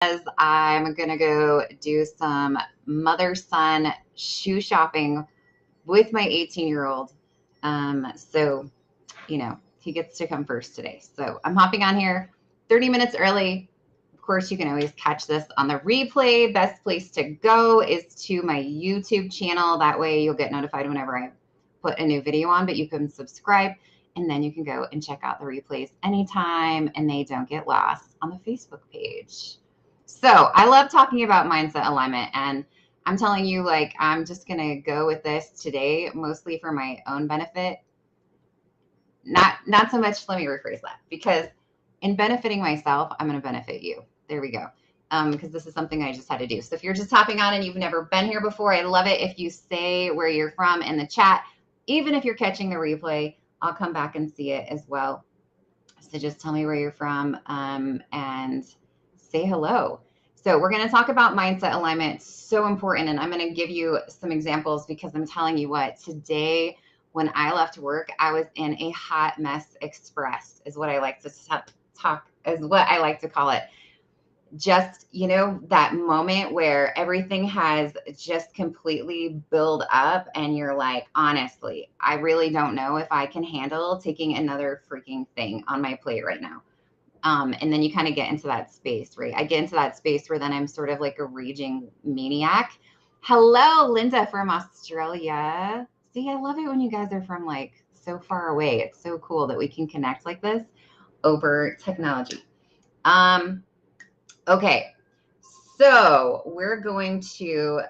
As I'm gonna go do some mother-son shoe shopping with my 18-year-old. So, he gets to come first today. So I'm hopping on here 30 minutes early. Of course, you can always catch this on the replay. Best place to go is to my YouTube channel. That way you'll get notified whenever I put a new video on, but you can subscribe and then you can go and check out the replays anytime and they don't get lost on the Facebook page. So I love talking about mindset alignment, and I'm telling you, like, I'm just going to go with this today, mostly for my own benefit. Not so much, let me rephrase that, because in benefiting myself, I'm going to benefit you. There we go. Because this is something I just had to do. So if you're just hopping on and you've never been here before, I love it if you say where you're from in the chat. Even if you're catching the replay, I'll come back and see it as well. So just tell me where you're from and say hello. So we're going to talk about mindset alignment. It's so important. And I'm going to give you some examples because I'm telling you what, today when I left work, I was in a hot mess express is what I like to call it. Just, that moment where everything has just completely built up and you're like, honestly, I really don't know if I can handle taking another freaking thing on my plate right now. And then you kind of get into that space, right? I get into that space where then I'm sort of like a raging maniac. Hello, Linda from Australia. See, I love it when you guys are from like so far away. It's so cool that we can connect like this over technology. Okay, so we're going to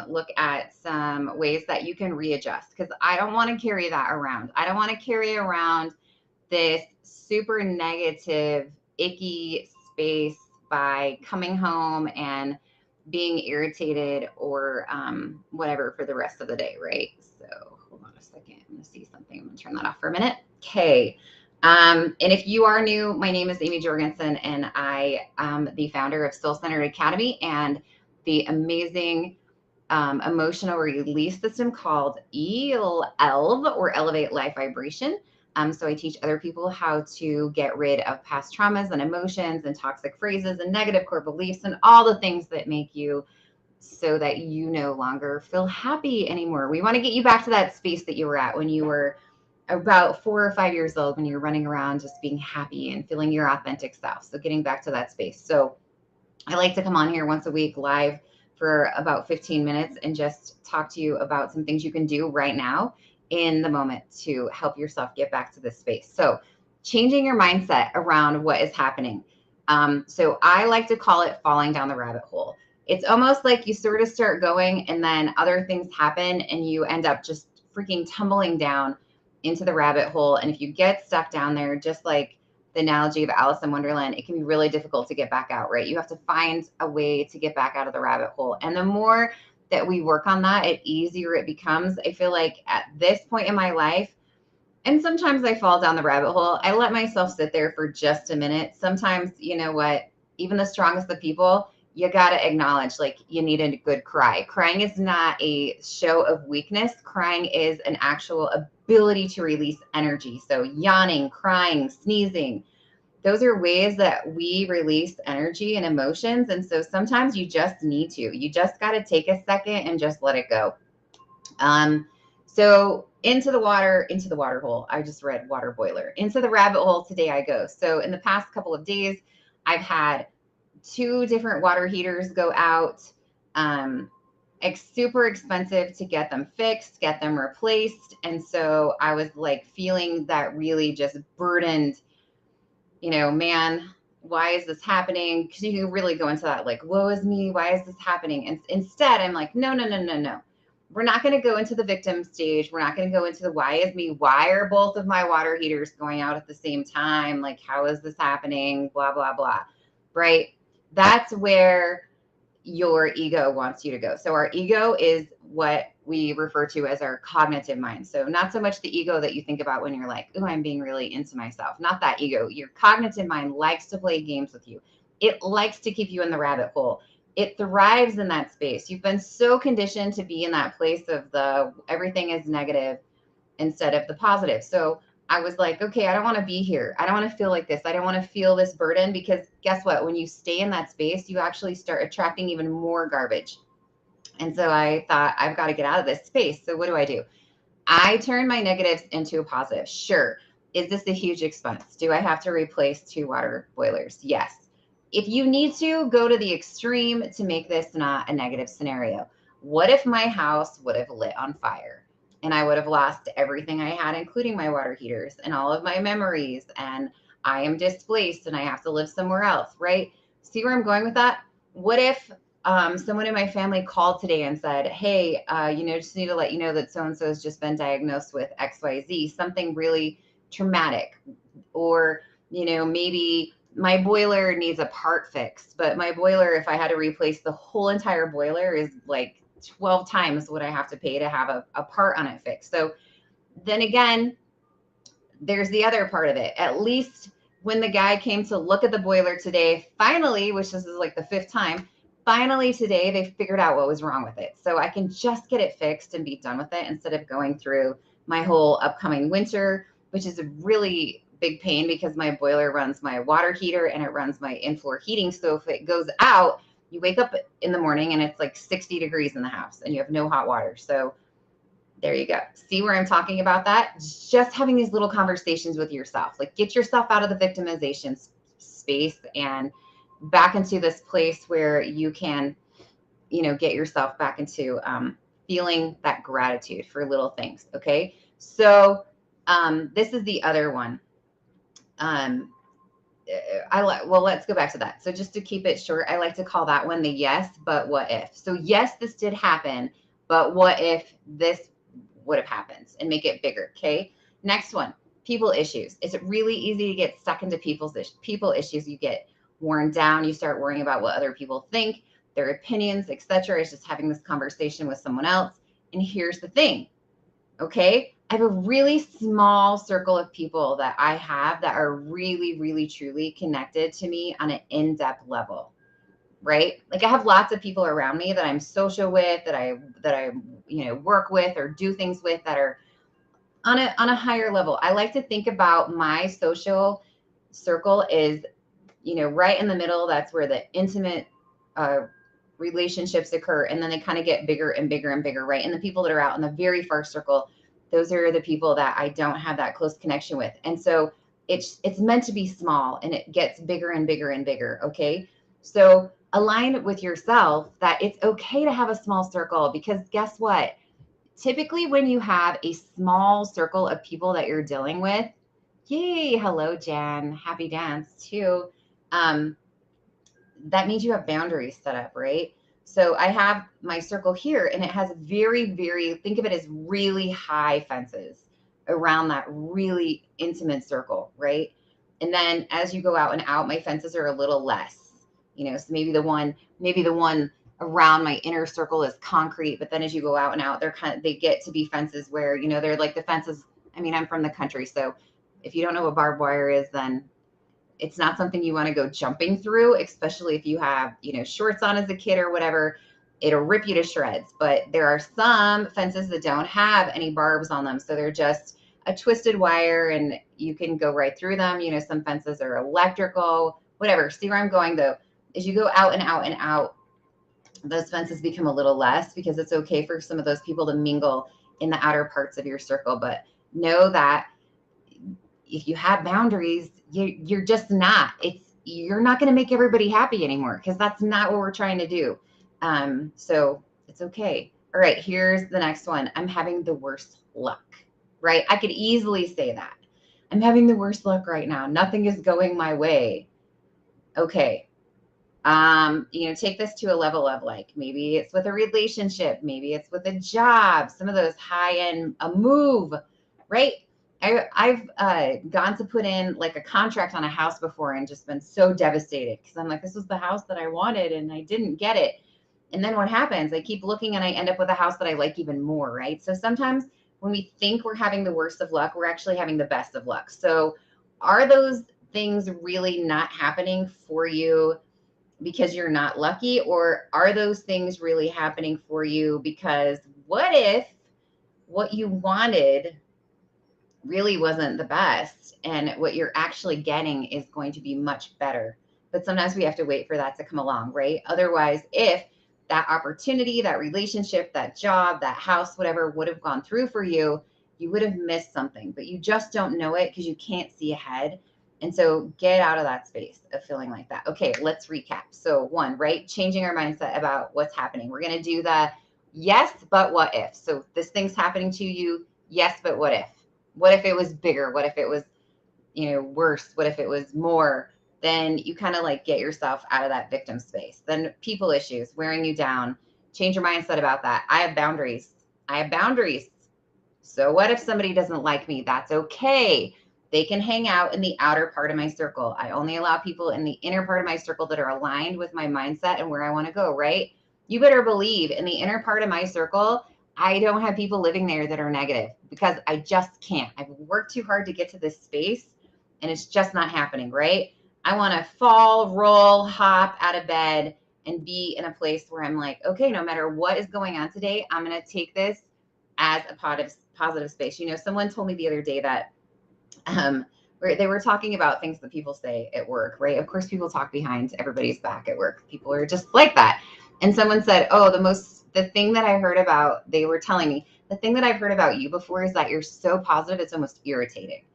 look at some ways that you can readjust, because I don't want to carry that around. I don't want to carry around this super negative, icky space by coming home and being irritated or whatever for the rest of the day, right? So hold on a second. I'm going to see something. I'm going to turn that off for a minute. Okay. And if you are new, my name is Amy Jorgensen, and I am the founder of Soul Centered Academy and the amazing emotional release system called ELV, or Elevate Life Vibration. So I teach other people how to get rid of past traumas and emotions and toxic phrases and negative core beliefs and all the things that make you so that you no longer feel happy anymore. We want to get you back to that space that you were at when you were about 4 or 5 years old, when you're running around just being happy and feeling your authentic self. So getting back to that space. So I like to come on here once a week live for about 15 minutes and just talk to you about some things you can do right now in the moment to help yourself get back to this space. So changing your mindset around what is happening. So I like to call it falling down the rabbit hole. It's almost like you sort of start going and then other things happen and you end up just freaking tumbling down into the rabbit hole. And if you get stuck down there, just like the analogy of Alice in Wonderland, it can be really difficult to get back out, right? You have to find a way to get back out of the rabbit hole. And the more that we work on that, the easier it becomes. I feel like at this point in my life, and sometimes I fall down the rabbit hole, I let myself sit there for just a minute. Sometimes, you know what, even the strongest of people, you got to acknowledge, like, you need a good cry. Crying is not a show of weakness. Crying is an actual ability to release energy. So yawning, crying, sneezing, those are ways that we release energy and emotions. And so sometimes you just need to. You just got to take a second and just let it go. So into the water hole. I just read water boiler. Into the rabbit hole today I go. So in the past couple of days, I've had 2 different water heaters go out. It's super expensive to get them fixed, get them replaced. And so I was like feeling that really just burdened, man, why is this happening? Because you can really go into that, like, woe is me, why is this happening? And instead, I'm like, no. We're not going to go into the victim stage. We're not going to go into the why is me. Why are both of my water heaters going out at the same time? Like, how is this happening? Blah, blah, blah. Right? That's where your ego wants you to go. So our ego is what we refer to as our cognitive mind. So not so much the ego that you think about when you're like, oh, I'm being really into myself. Not that ego. Your cognitive mind likes to play games with you. It likes to keep you in the rabbit hole. It thrives in that space. You've been so conditioned to be in that place of the everything is negative instead of the positive. So I was like, okay, I don't want to be here. I don't want to feel like this. I don't want to feel this burden, because guess what? When you stay in that space, you actually start attracting even more garbage. And so I thought, I've got to get out of this space. So what do? I turn my negatives into a positive. Sure. Is this a huge expense? Do I have to replace 2 water boilers? Yes. If you need to, go to the extreme to make this not a negative scenario. What if my house would have lit on fire and I would have lost everything I had, including my water heaters and all of my memories, and I am displaced and I have to live somewhere else, right? See where I'm going with that? What if someone in my family called today and said, hey, just need to let you know that so-and-so has just been diagnosed with XYZ, something really traumatic. Or, maybe my boiler needs a part fixed, but my boiler, if I had to replace the whole entire boiler, is like 12 times what I have to pay to have a part on it fixed. So then again, there's the other part of it. At least when the guy came to look at the boiler today, finally, which this is like the 5th time, finally today they figured out what was wrong with it. So I can just get it fixed and be done with it, instead of going through my whole upcoming winter, which is a really big pain because my boiler runs my water heater and it runs my in-floor heating. So if it goes out, you wake up in the morning and it's like 60 degrees in the house and you have no hot water. So there you go. See where I'm talking about that? Just having these little conversations with yourself. Like, get yourself out of the victimization space and back into this place where you can, get yourself back into feeling that gratitude for little things. Okay. So this is the other one. Well, let's go back to that. So just to keep it short, I like to call that one the yes, but what if? So yes, this did happen, but what if this would have happened, and make it bigger. Okay. Next one, people issues. It's really easy to get stuck into people issues. You get worn down. You start worrying about what other people think, their opinions, etc. It's just having this conversation with someone else. And here's the thing. Okay. I have a really small circle of people that I have that are really, really, truly connected to me on an in-depth level. Right? Like, I have lots of people around me that I'm social with, that I work with or do things with, that are on a higher level. I like to think about my social circle is, right in the middle. That's where the intimate relationships occur, and then they kind of get bigger and bigger and bigger, right? And the people that are out in the very far circle, those are the people that I don't have that close connection with. And so it's meant to be small, and it gets bigger and bigger and bigger. Okay. So align with yourself that it's okay to have a small circle, because guess what? Typically, when you have a small circle of people that you're dealing with, yay, hello, Jan, happy dance too. Um, that means you have boundaries set up, right? So I have my circle here, and it has very, very, think of it as really high fences around that really intimate circle, right? And then as you go out and out, my fences are a little less, so maybe the one around my inner circle is concrete, but then as you go out and out, they get to be fences where, they're like the fences. I mean, I'm from the country, so if you don't know what barbed wire is, then it's not something you want to go jumping through, especially if you have, shorts on as a kid or whatever. It'll rip you to shreds. But there are some fences that don't have any barbs on them. So they're just a twisted wire and you can go right through them. Some fences are electrical, whatever. See where I'm going though? As you go out and out and out, those fences become a little less, because it's okay for some of those people to mingle in the outer parts of your circle. But know that if you have boundaries, you're just not. You're not going to make everybody happy anymore, because that's not what we're trying to do. So it's okay. All right, here's the next one. I'm having the worst luck. Right? I could easily say that. I'm having the worst luck right now. Nothing is going my way. Okay. Take this to a level of, like, maybe it's with a relationship, maybe it's with a job, some of those high end, a move, right? I've gone to put in like a contract on a house before and just been so devastated, because I'm like, this was the house that I wanted and I didn't get it. And then what happens? I keep looking and I end up with a house that I like even more, right? So sometimes when we think we're having the worst of luck, we're actually having the best of luck. So are those things really not happening for you because you're not lucky, or are those things really happening for you because what if what you wanted really wasn't the best. And what you're actually getting is going to be much better. But sometimes we have to wait for that to come along, right? Otherwise, if that opportunity, that relationship, that job, that house, whatever would have gone through for you, you would have missed something, but you just don't know it because you can't see ahead. And so get out of that space of feeling like that. Okay, let's recap. So, one, right? Changing our mindset about what's happening. We're going to do the yes, but what if? So, this thing's happening to you. Yes, but what if? What if it was bigger? What if it was, worse? What if it was more? Then you kind of like get yourself out of that victim space. Then people issues wearing you down. Change your mindset about that. I have boundaries. I have boundaries. So what if somebody doesn't like me? That's okay. They can hang out in the outer part of my circle. I only allow people in the inner part of my circle that are aligned with my mindset and where I want to go, right? You better believe in the inner part of my circle, I don't have people living there that are negative because I just can't. I've worked too hard to get to this space and it's just not happening, right? I want to fall, roll, hop out of bed and be in a place where I'm like, okay, no matter what is going on today, I'm going to take this as a positive space. Someone told me the other day that where they were talking about things that people say at work, right? Of course, people talk behind everybody's back at work. People are just like that. And someone said, "Oh, the thing that I heard about," they were telling me, "The thing that I've heard about you before is that you're so positive, it's almost irritating."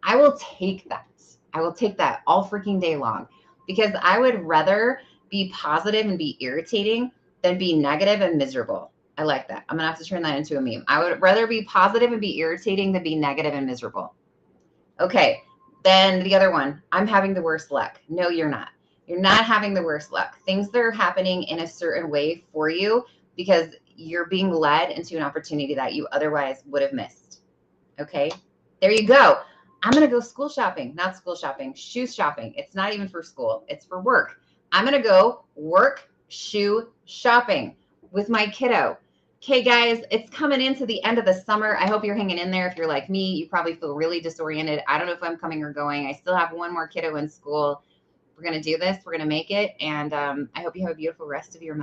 I will take that. I will take that all freaking day long because I would rather be positive and be irritating than be negative and miserable. I like that. I'm going to have to turn that into a meme. I would rather be positive and be irritating than be negative and miserable. Okay. Then the other one, I'm having the worst luck. No, you're not. You're not having the worst luck. Things that are happening in a certain way for you because you're being led into an opportunity that you otherwise would have missed. Okay. There you go. I'm going to go school shopping, not school shopping, shoe shopping. It's not even for school, it's for work. I'm going to go work shoe shopping with my kiddo. Okay, guys, it's coming into the end of the summer. I hope you're hanging in there. If you're like me, you probably feel really disoriented. I don't know if I'm coming or going. I still have one more kiddo in school. We're going to do this. We're going to make it. And I hope you have a beautiful rest of your Monday.